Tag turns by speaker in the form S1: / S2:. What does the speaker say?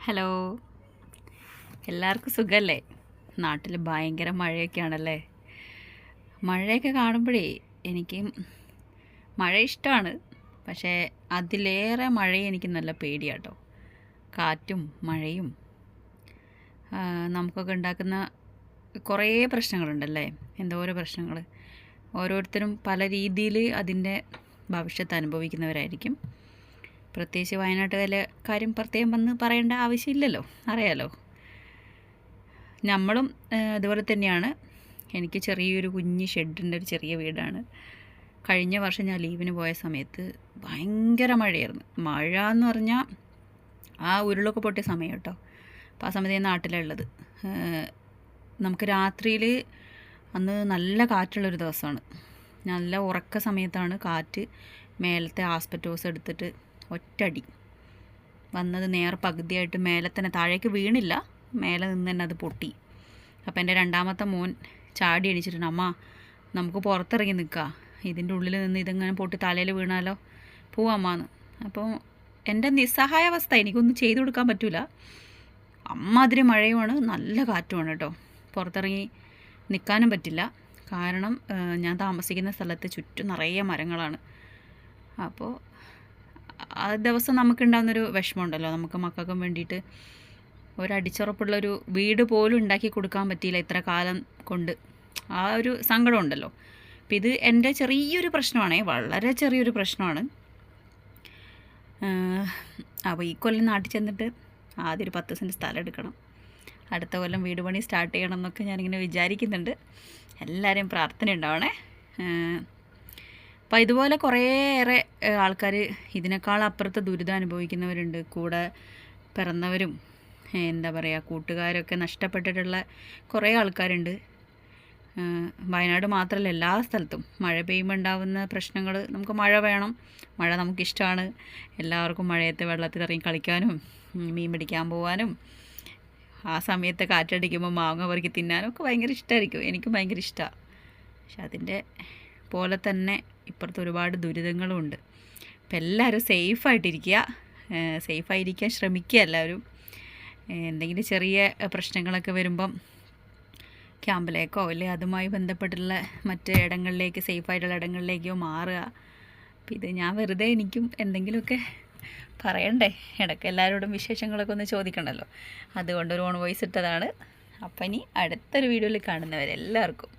S1: Hello, എല്ലാവർക്കും സുഖമല്ലേ? നാട്ടിൽ ഭയങ്കര മഴയൊക്കെയാണല്ലേ. മഴയൊക്കെ കാണുമ്പോഴേ എനിക്ക് മഴ ഇഷ്ടമാണ്. പക്ഷേ അതിലേറെ മഴയെ എനിക്ക് നല്ല പേടിയാട്ടോ. കാറ്റും മഴയും നമുക്കൊക്കെ ഉണ്ടാക്കുന്ന കുറേ പ്രശ്നങ്ങളുണ്ടല്ലേ. എന്തോരോ പ്രശ്നങ്ങൾ. ഓരോരുത്തരും പല രീതിയിൽ അതിൻ്റെ ഭവിഷ്യത്ത് അനുഭവിക്കുന്നവരായിരിക്കും. പ്രത്യേകിച്ച് വയനാട്ടുകാരെ കാര്യം പ്രത്യേകം വന്ന് പറയേണ്ട ആവശ്യമില്ലല്ലോ, അറിയാലോ. നമ്മളും ഇതുപോലെ തന്നെയാണ്. എനിക്ക് ചെറിയൊരു കുഞ്ഞ് ഷെഡിൻ്റെ ഒരു ചെറിയ വീടാണ്. കഴിഞ്ഞ വർഷം ഞാൻ ലീവിന് പോയ സമയത്ത് ഭയങ്കര മഴയായിരുന്നു. മഴ എന്ന് പറഞ്ഞാൽ ആ ഉരുളൊക്കെ പൊട്ടിയ സമയം കേട്ടോ. അപ്പോൾ ആ സമയത്ത് ഞാൻ നാട്ടിലുള്ളത്. നമുക്ക് രാത്രിയിൽ അന്ന് നല്ല കാറ്റുള്ളൊരു ദിവസമാണ്. നല്ല ഉറക്ക സമയത്താണ് കാറ്റ് മേലത്തെ ആസ്പെറ്റോസ് എടുത്തിട്ട് ഒറ്റടി വന്നത്. നേരെ പകുതിയായിട്ട് മേലെ തന്നെ, താഴേക്ക് വീണില്ല, മേലെ നിന്ന് തന്നെ അത് പൊട്ടി. അപ്പോൾ എൻ്റെ രണ്ടാമത്തെ മോൻ ചാടി എണീച്ചിട്ടുണ്ട്, അമ്മ നമുക്ക് പുറത്തിറങ്ങി നിൽക്കുക, ഇതിൻ്റെ ഉള്ളിൽ നിന്ന് ഇതെങ്ങനെ പൊട്ടി തലയിൽ വീണാലോ, പോവാമ്മാന്ന്. അപ്പോൾ എൻ്റെ നിസ്സഹായാവസ്ഥ, എനിക്കൊന്നും ചെയ്തു കൊടുക്കാൻ പറ്റില്ല. അമ്മാതിരി മഴയുമാണ്, നല്ല കാറ്റുമാണ് കേട്ടോ. പുറത്തിറങ്ങി നിൽക്കാനും പറ്റില്ല. കാരണം ഞാൻ താമസിക്കുന്ന സ്ഥലത്ത് ചുറ്റും നിറയെ മരങ്ങളാണ്. അപ്പോൾ ആ ദിവസം നമുക്കുണ്ടാകുന്നൊരു വിഷമമുണ്ടല്ലോ. നമുക്ക് മക്കൾക്കും വേണ്ടിയിട്ട് ഒരടിച്ചുറപ്പുള്ളൊരു വീട് പോലും ഉണ്ടാക്കി കൊടുക്കാൻ പറ്റിയില്ല ഇത്ര കാലം കൊണ്ട്. ആ ഒരു സങ്കടം ഉണ്ടല്ലോ. അപ്പം ഇത് എൻ്റെ ചെറിയൊരു പ്രശ്നമാണേ, വളരെ ചെറിയൊരു പ്രശ്നമാണ്. അപ്പോൾ ഈ കൊല്ലം നാട്ടിൽ ചെന്നിട്ട് ആദ്യം ഒരു 10 സെൻറ്റ് സ്ഥലം എടുക്കണം. അടുത്ത കൊല്ലം വീട് പണി സ്റ്റാർട്ട് ചെയ്യണം എന്നൊക്കെ ഞാനിങ്ങനെ വിചാരിക്കുന്നുണ്ട്. എല്ലാവരെയും പ്രാർത്ഥന ഉണ്ടാവണേ. അപ്പോൾ ഇതുപോലെ കുറേയേറെ ആൾക്കാർ ഇതിനേക്കാൾ അപ്പുറത്ത് ദുരിതം അനുഭവിക്കുന്നവരുണ്ട്. കൂടെ പിറന്നവരും എന്താ പറയുക, കൂട്ടുകാരൊക്കെ നഷ്ടപ്പെട്ടിട്ടുള്ള കുറേ ആൾക്കാരുണ്ട്. വയനാട് മാത്രമല്ല, എല്ലാ സ്ഥലത്തും മഴ പെയ്യുമ്പോൾ ഉണ്ടാകുന്ന പ്രശ്നങ്ങൾ. നമുക്ക് മഴ വേണം, മഴ നമുക്കിഷ്ടമാണ്. എല്ലാവർക്കും മഴയത്തെ വെള്ളത്തിൽ ഇറങ്ങി കളിക്കാനും മീൻ പിടിക്കാൻ പോകാനും ആ സമയത്ത് കാറ്റടിക്കുമ്പോൾ മാങ്ങ പെറുക്കി തിന്നാനും ഒക്കെ ഭയങ്കര ഇഷ്ടമായിരിക്കും. എനിക്കും ഭയങ്കര ഇഷ്ടമാണ്. പക്ഷെ അതിൻ്റെ പോലെ തന്നെ ഇപ്പുറത്ത് ഒരുപാട് ദുരിതങ്ങളും ഉണ്ട്. അപ്പം എല്ലാവരും സേഫായിട്ടിരിക്കുക, സേഫായിരിക്കാൻ ശ്രമിക്കുക എല്ലാവരും. എന്തെങ്കിലും ചെറിയ പ്രശ്നങ്ങളൊക്കെ വരുമ്പം ക്യാമ്പിലേക്കോ അല്ലെങ്കിൽ അതുമായി ബന്ധപ്പെട്ടുള്ള മറ്റ് ഇടങ്ങളിലേക്ക്, സേഫായിട്ടുള്ള ഇടങ്ങളിലേക്കോ മാറുക. അപ്പം ഇത് ഞാൻ വെറുതെ എനിക്കും എന്തെങ്കിലുമൊക്കെ പറയണ്ടേ, ഇടയ്ക്ക് എല്ലാവരോടും വിശേഷങ്ങളൊക്കെ ഒന്ന് ചോദിക്കണമല്ലോ. അതുകൊണ്ട് ഒരു ഓൺ വോയിസ് ഇട്ടതാണ്. അപ്പം ഇനി അടുത്തൊരു വീഡിയോയിൽ കാണുന്നവരെല്ലാവർക്കും